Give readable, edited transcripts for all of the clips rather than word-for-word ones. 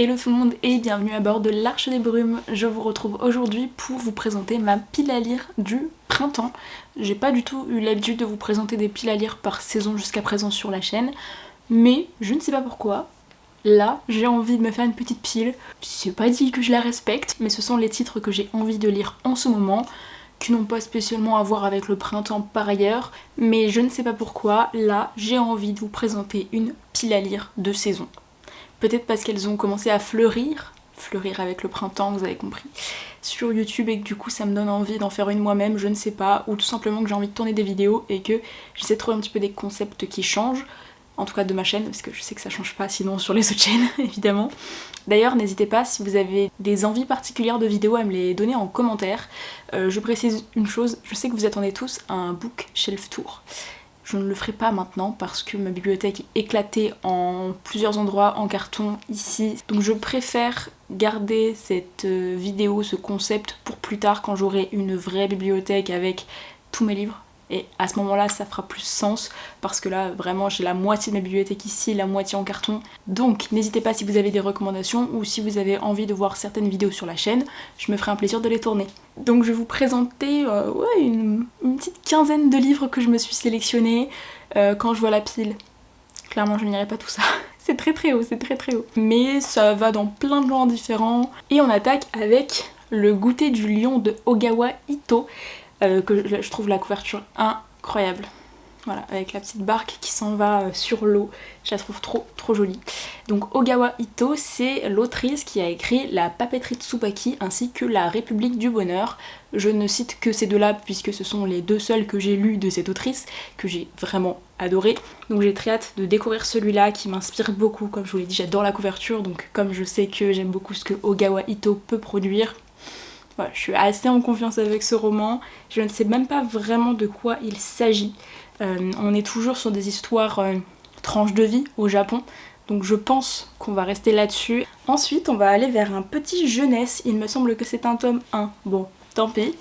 Hello tout le monde et bienvenue à bord de l'Arche des Brumes. Je vous retrouve aujourd'hui pour vous présenter ma pile à lire du printemps. J'ai pas du tout eu l'habitude de vous présenter des piles à lire par saison jusqu'à présent sur la chaîne, mais je ne sais pas pourquoi. Là, j'ai envie de me faire une petite pile. C'est pas dit que je la respecte, mais ce sont les titres que j'ai envie de lire en ce moment, qui n'ont pas spécialement à voir avec le printemps par ailleurs, mais je ne sais pas pourquoi, là, j'ai envie de vous présenter une pile à lire de saison. Peut-être parce qu'elles ont commencé à fleurir avec le printemps, vous avez compris, sur YouTube et que du coup ça me donne envie d'en faire une moi-même, je ne sais pas, ou tout simplement que j'ai envie de tourner des vidéos et que j'essaie de trouver un petit peu des concepts qui changent, en tout cas de ma chaîne, parce que je sais que ça change pas sinon sur les autres chaînes, évidemment. D'ailleurs, n'hésitez pas, si vous avez des envies particulières de vidéos, à me les donner en commentaire. Je précise une chose, je sais que vous attendez tous un bookshelf tour. Je ne le ferai pas maintenant parce que ma bibliothèque est éclatée en plusieurs endroits en carton ici. Donc je préfère garder cette vidéo, ce concept pour plus tard quand j'aurai une vraie bibliothèque avec tous mes livres. Et à ce moment-là, ça fera plus sens parce que là, vraiment, j'ai la moitié de ma bibliothèque ici, la moitié en carton. Donc n'hésitez pas si vous avez des recommandations ou si vous avez envie de voir certaines vidéos sur la chaîne, je me ferai un plaisir de les tourner. Donc je vais vous présenter une petite quinzaine de livres que je me suis sélectionnés quand je vois la pile. Clairement, je n'irai pas tout ça. C'est très haut, c'est très haut. Mais ça va dans plein de genres différents. Et on attaque avec Le goûter du lion de Ogawa Ito. Que je trouve la couverture incroyable. Voilà, avec la petite barque qui s'en va sur l'eau. Je la trouve trop jolie. Donc Ogawa Ito, c'est l'autrice qui a écrit La papeterie Tsubaki ainsi que La République du bonheur. Je ne cite que ces deux-là puisque ce sont les deux seuls que j'ai lus de cette autrice, que j'ai vraiment adoré. Donc j'ai très hâte de découvrir celui-là qui m'inspire beaucoup. Comme je vous l'ai dit, j'adore la couverture, donc comme je sais que j'aime beaucoup ce que Ogawa Ito peut produire, voilà, je suis assez en confiance avec ce roman. Je ne sais même pas vraiment de quoi il s'agit. On est toujours sur des histoires tranches de vie au Japon, donc je pense qu'on va rester là-dessus. Ensuite, on va aller vers un petit jeunesse. Il me semble que c'est un tome 1. Bon, tant pis.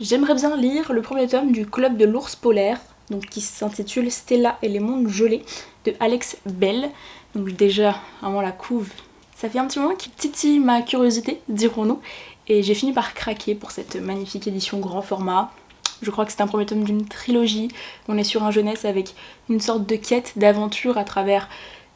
J'aimerais bien lire le premier tome du Club de l'ours polaire, donc qui s'intitule Stella et les mondes gelés, de Alex Bell. Donc déjà, vraiment la couve. Ça fait un petit moment qu'il titille ma curiosité, dirons-nous. Et j'ai fini par craquer pour cette magnifique édition grand format. Je crois que c'est un premier tome d'une trilogie. On est sur un jeunesse avec une sorte de quête, d'aventure à travers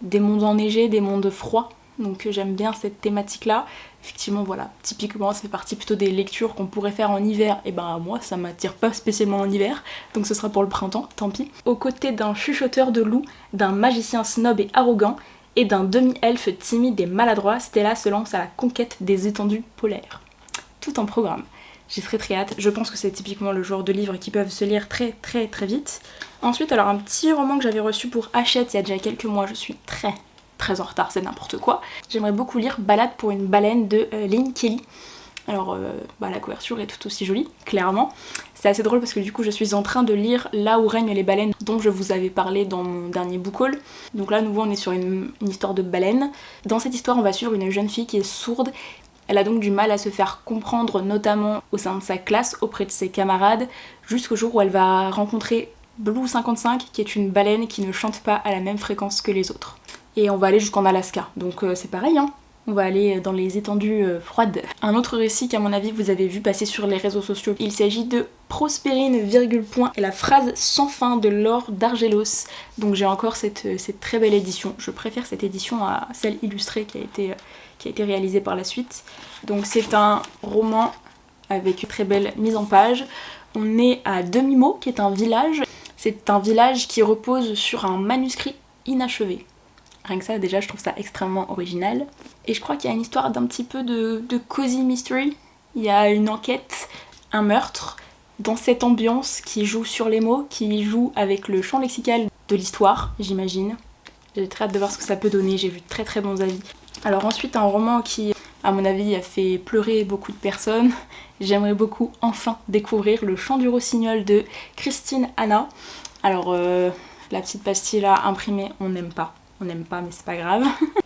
des mondes enneigés, des mondes froids. Donc j'aime bien cette thématique-là. Effectivement, voilà, typiquement ça fait partie plutôt des lectures qu'on pourrait faire en hiver. Et ben moi, ça m'attire pas spécialement en hiver, donc ce sera pour le printemps, tant pis. Aux côtés d'un chuchoteur de loup, d'un magicien snob et arrogant, et d'un demi-elfe timide et maladroit, Stella se lance à la conquête des étendues polaires. Tout en programme. J'ai très hâte, je pense que c'est typiquement le genre de livres qui peuvent se lire très vite. Ensuite, alors un petit roman que j'avais reçu pour Hachette il y a déjà quelques mois, je suis très en retard, c'est n'importe quoi. J'aimerais beaucoup lire Ballade pour une baleine de Lynn Kelly. Alors la couverture est tout aussi jolie, clairement. C'est assez drôle parce que du coup je suis en train de lire Là où règnent les baleines dont je vous avais parlé dans mon dernier book haul. Donc là à nouveau on est sur une histoire de baleine. Dans cette histoire on va suivre une jeune fille qui est sourde. Elle a donc du mal à se faire comprendre, notamment au sein de sa classe, auprès de ses camarades, jusqu'au jour où elle va rencontrer Blue 55, qui est une baleine qui ne chante pas à la même fréquence que les autres. Et on va aller jusqu'en Alaska, donc c'est pareil, hein. On va aller dans les étendues froides. Un autre récit qu'à mon avis vous avez vu passer sur les réseaux sociaux, il s'agit de Prospérine, virgule point, et la phrase sans fin de Laure d'Argelos. Donc j'ai encore cette très belle édition. Je préfère cette édition à celle illustrée qui a été réalisée par la suite. Donc c'est un roman avec une très belle mise en page. On est à Demi-Mot, qui est un village. C'est un village qui repose sur un manuscrit inachevé. Rien que ça, déjà, je trouve ça extrêmement original. Et je crois qu'il y a une histoire d'un petit peu de cozy mystery. Il y a une enquête, un meurtre, dans cette ambiance qui joue sur les mots, qui joue avec le champ lexical de l'histoire, j'imagine. J'ai très hâte de voir ce que ça peut donner, j'ai vu de très bons avis. Alors ensuite, un roman qui, à mon avis, a fait pleurer beaucoup de personnes. J'aimerais beaucoup enfin découvrir Le Chant du Rossignol de Christine Hanna. Alors, la petite pastille là, imprimée, on n'aime pas. On n'aime pas, mais c'est pas grave.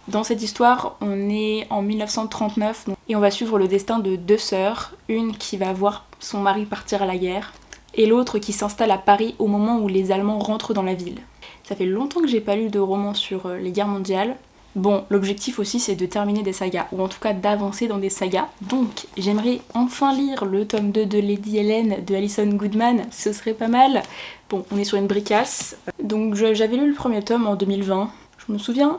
Dans cette histoire, on est en 1939 et on va suivre le destin de deux sœurs. Une qui va voir son mari partir à la guerre et l'autre qui s'installe à Paris au moment où les Allemands rentrent dans la ville. Ça fait longtemps que j'ai pas lu de roman sur les guerres mondiales. Bon, l'objectif aussi c'est de terminer des sagas, ou en tout cas d'avancer dans des sagas. Donc j'aimerais enfin lire le tome 2 de Lady Helen de Alison Goodman, ce serait pas mal. Bon, on est sur une bricasse. Donc j'avais lu le premier tome en 2020. Je me souviens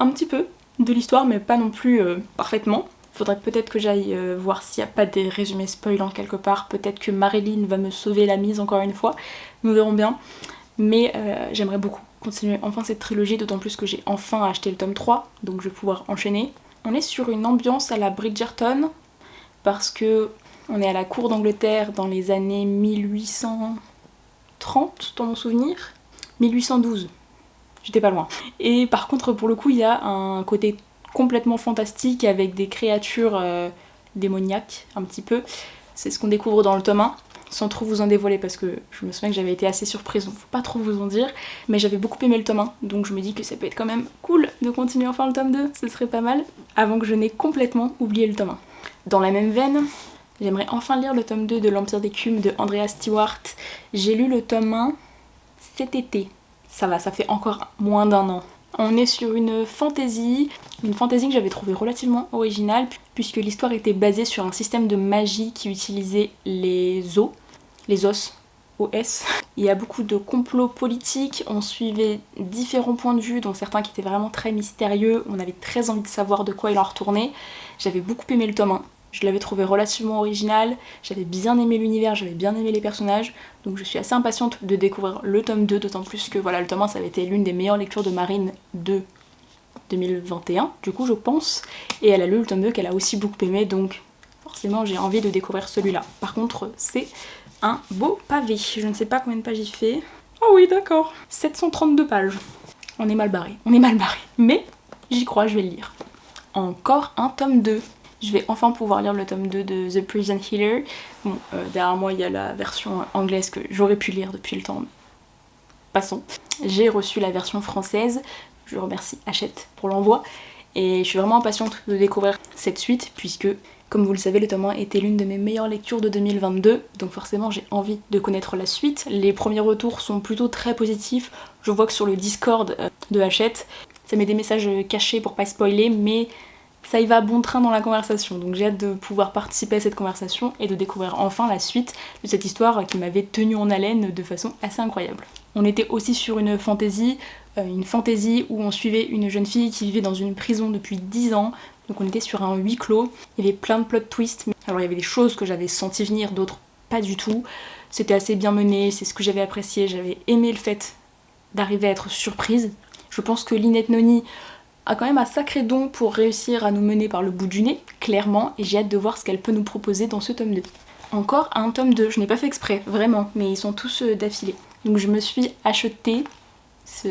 un petit peu de l'histoire, mais pas non plus parfaitement. Faudrait peut-être que j'aille voir s'il n'y a pas des résumés spoilants quelque part. Peut-être que Marilyn va me sauver la mise encore une fois. Nous verrons bien. Mais j'aimerais beaucoup continuer enfin cette trilogie, d'autant plus que j'ai enfin acheté le tome 3, donc je vais pouvoir enchaîner. On est sur une ambiance à la Bridgerton, parce que on est à la cour d'Angleterre dans les années 1830, dans mon souvenir. 1812, j'étais pas loin. Et par contre, pour le coup, il y a un côté complètement fantastique avec des créatures démoniaques, un petit peu. C'est ce qu'on découvre dans le tome 1. Sans trop vous en dévoiler parce que je me souviens que j'avais été assez surprise, donc faut pas trop vous en dire. Mais j'avais beaucoup aimé le tome 1, donc je me dis que ça peut être quand même cool de continuer enfin le tome 2, ce serait pas mal, avant que je n'ai complètement oublié le tome 1. Dans la même veine, j'aimerais enfin lire le tome 2 de l'Empire d'écume de Andrea Stewart. J'ai lu le tome 1 cet été. Ça va, ça fait encore moins d'un an. On est sur une fantaisie que j'avais trouvée relativement originale, puisque l'histoire était basée sur un système de magie qui utilisait les os, OS. Il y a beaucoup de complots politiques, on suivait différents points de vue, dont certains qui étaient vraiment très mystérieux, on avait très envie de savoir de quoi il en retournait. J'avais beaucoup aimé le tome 1. Je l'avais trouvé relativement original, j'avais bien aimé l'univers, j'avais bien aimé les personnages, donc je suis assez impatiente de découvrir le tome 2, d'autant plus que voilà, le tome 1 ça avait été l'une des meilleures lectures de Marine de 2021, du coup je pense, et elle a lu le tome 2 qu'elle a aussi beaucoup aimé, donc forcément j'ai envie de découvrir celui-là. Par contre c'est un beau pavé, je ne sais pas combien de pages il fait. Oh oui d'accord, 732 pages. On est mal barré, mais j'y crois, je vais le lire. Encore un tome 2. Je vais enfin pouvoir lire le tome 2 de The Prison Healer. Bon, derrière moi il y a la version anglaise que j'aurais pu lire depuis le temps. Passons. J'ai reçu la version française. Je remercie Hachette pour l'envoi. Et je suis vraiment impatiente de découvrir cette suite, puisque, comme vous le savez, le tome 1 était l'une de mes meilleures lectures de 2022. Donc forcément j'ai envie de connaître la suite. Les premiers retours sont plutôt très positifs. Je vois que sur le Discord de Hachette, ça met des messages cachés pour pas spoiler, mais ça y va à bon train dans la conversation, donc j'ai hâte de pouvoir participer à cette conversation et de découvrir enfin la suite de cette histoire qui m'avait tenue en haleine de façon assez incroyable. On était aussi sur une fantaisie où on suivait une jeune fille qui vivait dans une prison depuis 10 ans, donc on était sur un huis clos, il y avait plein de plot twists, alors il y avait des choses que j'avais senti venir, d'autres pas du tout, c'était assez bien mené, c'est ce que j'avais apprécié, j'avais aimé le fait d'arriver à être surprise. Je pense que Lynette Noni a quand même un sacré don pour réussir à nous mener par le bout du nez, clairement, et j'ai hâte de voir ce qu'elle peut nous proposer dans ce tome 2. Encore un tome 2, je n'ai pas fait exprès, vraiment, mais ils sont tous d'affilée. Donc je me suis acheté ce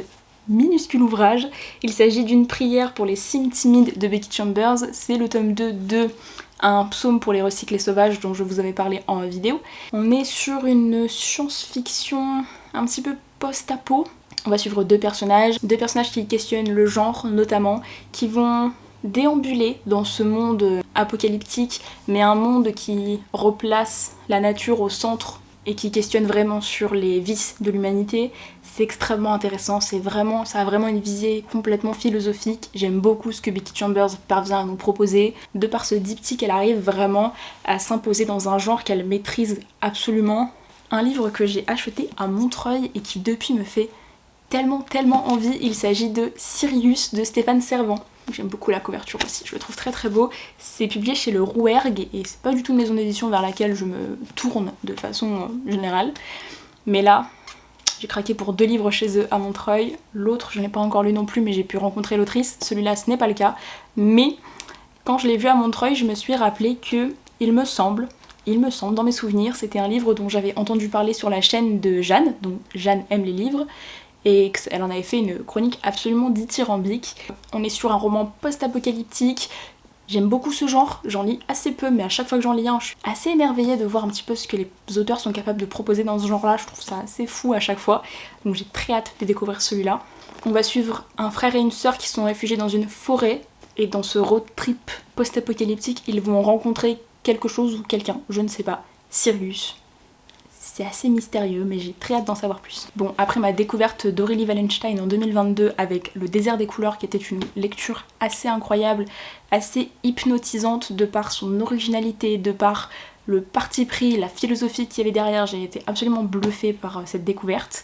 minuscule ouvrage. Il s'agit d'une prière pour les cimes timides de Becky Chambers. C'est le tome 2 de Un psaume pour les recyclés sauvages dont je vous avais parlé en vidéo. On est sur une science-fiction un petit peu post-apo. On va suivre deux personnages qui questionnent le genre notamment, qui vont déambuler dans ce monde apocalyptique, mais un monde qui replace la nature au centre et qui questionne vraiment sur les vices de l'humanité. C'est extrêmement intéressant, ça a vraiment une visée complètement philosophique. J'aime beaucoup ce que Becky Chambers parvient à nous proposer. De par ce diptyque, elle arrive vraiment à s'imposer dans un genre qu'elle maîtrise absolument. Un livre que j'ai acheté à Montreuil et qui depuis me fait tellement envie, il s'agit de Sirius de Stéphane Servant. J'aime beaucoup la couverture aussi, je le trouve très beau. C'est publié chez le Rouergue et c'est pas du tout une maison d'édition vers laquelle je me tourne de façon générale. Mais là, j'ai craqué pour 2 livres chez eux à Montreuil. L'autre, je n'ai pas encore lu non plus, mais j'ai pu rencontrer l'autrice. Celui-là, ce n'est pas le cas. Mais quand je l'ai vu à Montreuil, je me suis rappelé que, il me semble, dans mes souvenirs, c'était un livre dont j'avais entendu parler sur la chaîne de Jeanne, donc Jeanne aime les livres, et elle en avait fait une chronique absolument dithyrambique. On est sur un roman post-apocalyptique. J'aime beaucoup ce genre, j'en lis assez peu, mais à chaque fois que j'en lis un, je suis assez émerveillée de voir un petit peu ce que les auteurs sont capables de proposer dans ce genre-là. Je trouve ça assez fou à chaque fois, donc j'ai très hâte de découvrir celui-là. On va suivre un frère et une sœur qui sont réfugiés dans une forêt, et dans ce road trip post-apocalyptique, ils vont rencontrer quelque chose ou quelqu'un, je ne sais pas. Sirius. c'est assez mystérieux, mais j'ai très hâte d'en savoir plus. Bon, après ma découverte d'Aurélie Wallenstein en 2022 avec Le désert des couleurs, qui était une lecture assez incroyable, assez hypnotisante de par son originalité, de par le parti pris, la philosophie qu'il y avait derrière, j'ai été absolument bluffée par cette découverte.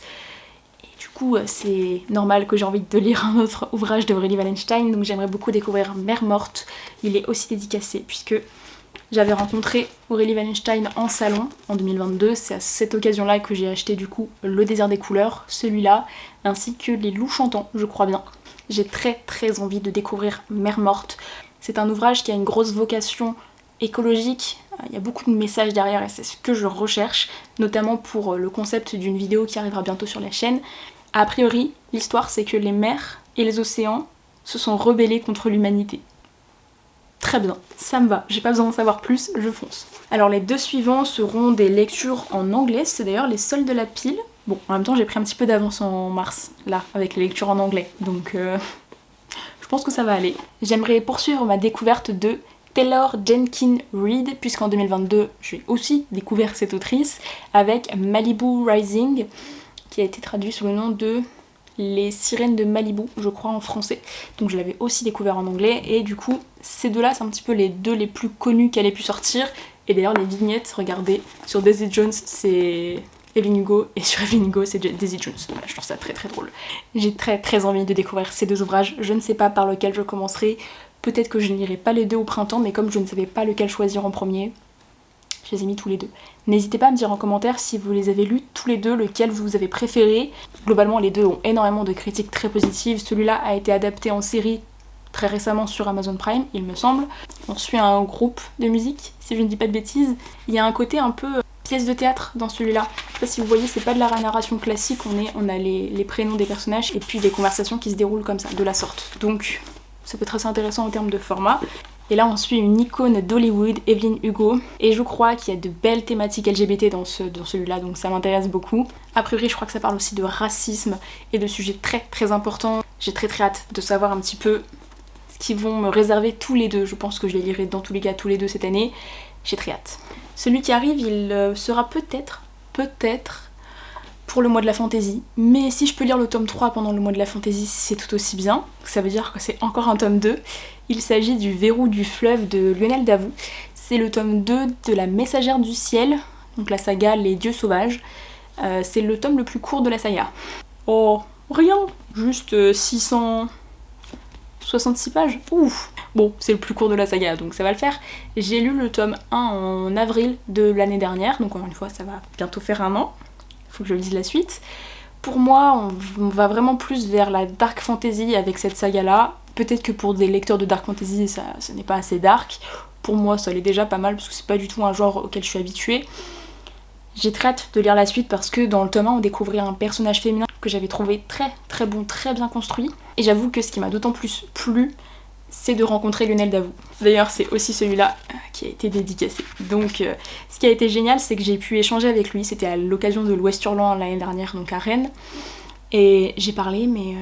Et du coup, c'est normal que j'ai envie de lire un autre ouvrage d'Aurélie Wallenstein, donc j'aimerais beaucoup découvrir Mère morte. Il est aussi dédicacé, puisque j'avais rencontré Aurélie Wallenstein en salon en 2022, c'est à cette occasion-là que j'ai acheté du coup Le désert des couleurs, celui-là, ainsi que Les loups chantants, je crois bien. J'ai très envie de découvrir Mère morte. C'est un ouvrage qui a une grosse vocation écologique, il y a beaucoup de messages derrière et c'est ce que je recherche, notamment pour le concept d'une vidéo qui arrivera bientôt sur la chaîne. A priori, l'histoire c'est que les mers et les océans se sont rebellés contre l'humanité. Très bien, ça me va, j'ai pas besoin d'en savoir plus, je fonce. Alors les deux suivants seront des lectures en anglais, c'est d'ailleurs les seuls de la pile. Bon, en même temps j'ai pris un petit peu d'avance en mars, là, avec les lectures en anglais, donc je pense que ça va aller. J'aimerais poursuivre ma découverte de Taylor Jenkins Reid, puisqu'en 2022 j'ai aussi découvert cette autrice, avec Malibu Rising, qui a été traduit sous le nom de Les sirènes de Malibu, je crois en français. Donc je l'avais aussi découvert en anglais, et du coup ces deux-là c'est un petit peu les deux les plus connus qu'elle ait pu sortir. Et d'ailleurs les vignettes, regardez, sur Daisy Jones c'est Evelyn Hugo, et sur Evelyn Hugo c'est Daisy Jones. Voilà, je trouve ça très drôle. J'ai très envie de découvrir ces deux ouvrages, je ne sais pas par lequel je commencerai. Peut-être que je n'irai pas les deux au printemps, mais comme je ne savais pas lequel choisir en premier, je les ai mis tous les deux. N'hésitez pas à me dire en commentaire si vous les avez lus tous les deux, lequel vous avez préféré. Globalement, les deux ont énormément de critiques très positives. Celui-là a été adapté en série très récemment sur Amazon Prime, il me semble. On suit un groupe de musique, si je ne dis pas de bêtises. Il y a un côté un peu pièce de théâtre dans celui-là. Je sais pas si vous voyez, c'est pas de la narration classique, on a les prénoms des personnages et puis des conversations qui se déroulent comme ça, de la sorte. Donc ça peut être assez intéressant en termes de format. Et là on suit une icône d'Hollywood, Evelyn Hugo, et je crois qu'il y a de belles thématiques LGBT dans celui-là, donc ça m'intéresse beaucoup. A priori je crois que ça parle aussi de racisme et de sujets très importants. J'ai très hâte de savoir un petit peu ce qu'ils vont me réserver tous les deux. Je pense que je les lirai dans tous les cas tous les deux cette année. J'ai très hâte. Celui qui arrive, il sera peut-être pour le mois de la fantaisie, mais si je peux lire le tome 3 pendant le mois de la fantaisie, c'est tout aussi bien. Ça veut dire que c'est encore un tome 2. Il s'agit du Verrou du fleuve de Lionel Davout. C'est le tome 2 de La Messagère du ciel, donc la saga Les dieux sauvages. C'est le tome le plus court de la saga. Oh, rien, juste 666 pages. Ouf. Bon, c'est le plus court de la saga, donc ça va le faire. J'ai lu le tome 1 en avril de l'année dernière, donc encore une fois, ça va bientôt faire un an. Faut que je lise la suite. Pour moi, on va vraiment plus vers la dark fantasy avec cette saga-là. Peut-être que pour des lecteurs de dark fantasy, ça n'est pas assez dark. Pour moi, ça l'est déjà pas mal parce que c'est pas du tout un genre auquel je suis habituée. J'ai très hâte de lire la suite parce que dans le tome 1, on découvrait un personnage féminin que j'avais trouvé très bon, très bien construit. Et j'avoue que ce qui m'a d'autant plus plu, c'est de rencontrer Lionel Davout. D'ailleurs, c'est aussi celui-là qui a été dédicacé. Donc, ce qui a été génial, c'est que j'ai pu échanger avec lui. C'était à l'occasion de l'Ouest Hurlant l'année dernière, donc à Rennes. Et j'ai parlé, mais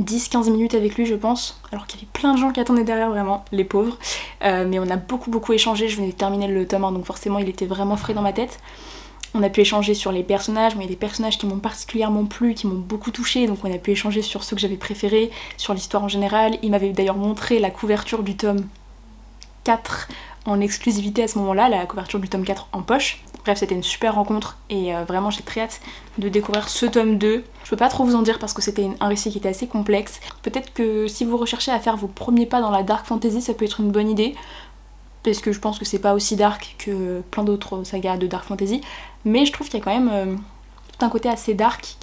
10-15 minutes avec lui, je pense. Alors qu'il y avait plein de gens qui attendaient derrière, vraiment, les pauvres. Mais on a beaucoup échangé. Je venais de terminer le tome 1, donc forcément, il était vraiment frais dans ma tête. On a pu échanger sur les personnages, mais il y a des personnages qui m'ont particulièrement plu, qui m'ont beaucoup touchée, donc on a pu échanger sur ceux que j'avais préférés, sur l'histoire en général. Il m'avait d'ailleurs montré la couverture du tome 4 en exclusivité à ce moment-là, la couverture du tome 4 en poche. Bref, c'était une super rencontre et vraiment j'ai très hâte de découvrir ce tome 2. Je peux pas trop vous en dire parce que c'était un récit qui était assez complexe. Peut-être que si vous recherchez à faire vos premiers pas dans la dark fantasy, ça peut être une bonne idée. Parce que je pense que c'est pas aussi dark que plein d'autres sagas de dark fantasy, mais je trouve qu'il y a quand même tout un côté assez dark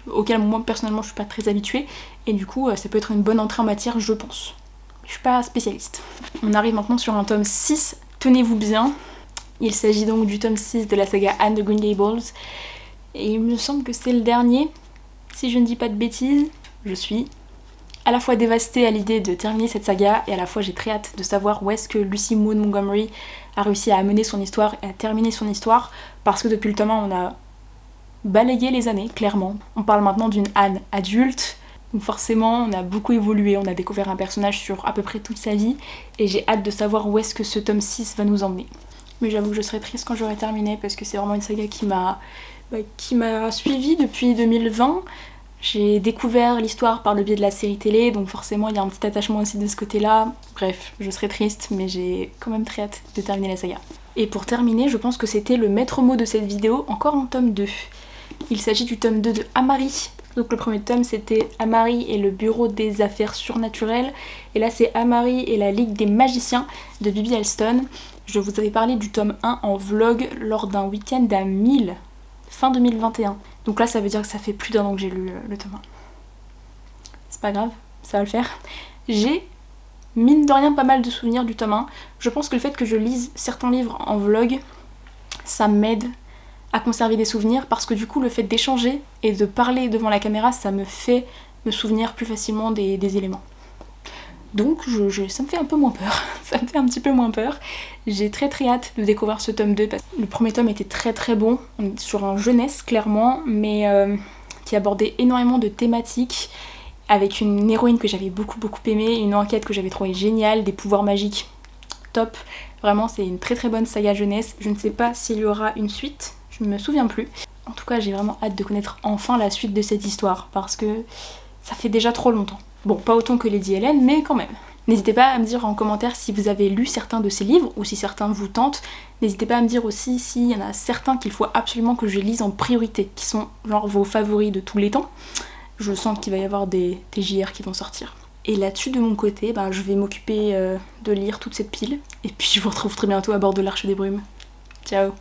auquel moi personnellement je suis pas très habituée, et du coup ça peut être une bonne entrée en matière, je pense. Je suis pas spécialiste. On arrive maintenant sur un tome 6, tenez-vous bien. Il s'agit donc du tome 6 de la saga Anne de Green Gables, et il me semble que c'est le dernier, si je ne dis pas de bêtises. Je suis à la fois dévastée à l'idée de terminer cette saga et à la fois j'ai très hâte de savoir où est-ce que Lucy Maud Montgomery a réussi à amener son histoire et à terminer son histoire, parce que depuis le tome 1 on a balayé les années, clairement. On parle maintenant d'une Anne adulte, donc forcément on a beaucoup évolué, on a découvert un personnage sur à peu près toute sa vie et j'ai hâte de savoir où est-ce que ce tome 6 va nous emmener. Mais j'avoue que je serais triste quand j'aurai terminé parce que c'est vraiment une saga qui m'a suivie depuis 2020. J'ai découvert l'histoire par le biais de la série télé, donc forcément il y a un petit attachement aussi de ce côté-là. Bref, je serais triste, mais j'ai quand même très hâte de terminer la saga. Et pour terminer, je pense que c'était le maître mot de cette vidéo, encore en tome 2. Il s'agit du tome 2 de Amari. Donc le premier tome c'était Amari et le bureau des affaires surnaturelles. Et là c'est Amari et la ligue des magiciens de Bibi Alston. Je vous avais parlé du tome 1 en vlog lors d'un week-end à 1000, fin 2021. Donc là ça veut dire que ça fait plus d'1 an que j'ai lu le tome 1. C'est pas grave, ça va le faire. J'ai mine de rien pas mal de souvenirs du tome 1. Je pense que le fait que je lise certains livres en vlog, ça m'aide à conserver des souvenirs parce que du coup le fait d'échanger et de parler devant la caméra, ça me fait me souvenir plus facilement des éléments. Donc ça me fait un peu moins peur, ça me fait un petit peu moins peur. J'ai très hâte de découvrir ce tome 2 parce que le premier tome était très bon, on est sur un jeunesse clairement, mais qui abordait énormément de thématiques avec une héroïne que j'avais beaucoup aimée, une enquête que j'avais trouvée géniale, des pouvoirs magiques top. Vraiment c'est une très bonne saga jeunesse. Je ne sais pas s'il y aura une suite, je ne me souviens plus. En tout cas j'ai vraiment hâte de connaître enfin la suite de cette histoire parce que ça fait déjà trop longtemps. Bon, pas autant que Lady Helen, mais quand même. N'hésitez pas à me dire en commentaire si vous avez lu certains de ces livres ou si certains vous tentent. N'hésitez pas à me dire aussi s'il y en a certains qu'il faut absolument que je lise en priorité, qui sont genre vos favoris de tous les temps. Je sens qu'il va y avoir des JR qui vont sortir. Et là-dessus, de mon côté, je vais m'occuper de lire toute cette pile. Et puis je vous retrouve très bientôt à bord de l'Arche des Brumes. Ciao!